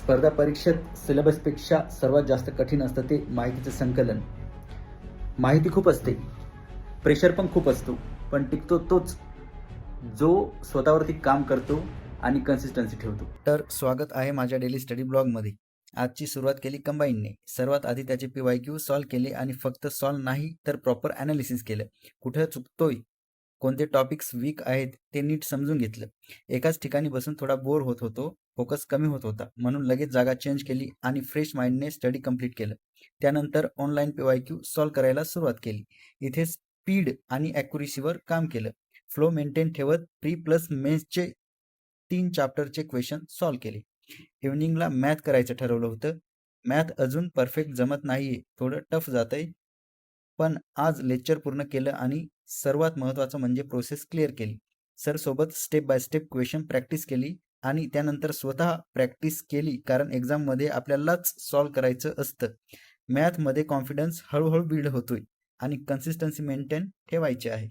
स्पर्धा परीक्षेत सिलेबसपेक्षा सर्वात जास्त कठीण असतं ते माहितीचं संकलन. माहिती खूप असते, प्रेशर पण खूप असतो, पण टिकतो तोच जो स्वतःवरती काम करतो आणि कन्सिस्टन्सी ठेवतो. तर स्वागत आहे माझ्या डेली स्टडी ब्लॉगमध्ये. आजची सुरुवात केली कंबाईनने. सर्वात आधी त्याचे PYQ सॉल्व्ह केले आणि फक्त सॉल्व्ह नाही तर प्रॉपर ॲनालिसिस केलं. कुठं चुकतोय, कोणते टॉपिक्स वीक आहेत ते नीट समजून घेतलं. एकाच ठिकाणी बसून थोडा बोर होत होतो, फोकस कमी होत होता, म्हणून लगेच जागा चेंज केली आणि फ्रेश माइंडने स्टडी कंप्लीट केलं. त्यानंतर ऑनलाईन PYQ सॉल्व्ह करायला सुरुवात केली. इथे स्पीड आणि ॲक्युरेसीवर काम केलं. फ्लो मेंटेन ठेवत प्री प्लस मेन्सचे 3 चॅप्टरचे क्वेश्चन सॉल्व्ह केले. इव्हनिंगला मॅथ करायचं ठरवलं होतं. मॅथ अजून परफेक्ट जमत नाहीये, थोडं टफ जातंय, पण आज लेक्चर पूर्ण केलं आणि सर्वात महत्त्वाचं म्हणजे प्रोसेस क्लिअर केली. सर सोबत step by step question practice केली आणि त्यानंतर स्वतः प्रॅक्टिस केली, कारण एक्झाममध्ये आपल्यालाच सॉल्व्ह करायचं असतं. मॅथमध्ये कॉन्फिडन्स हळूहळू बिल्ड होतोय आणि कन्सिस्टन्सी मेंटेन ठेवायची आहे.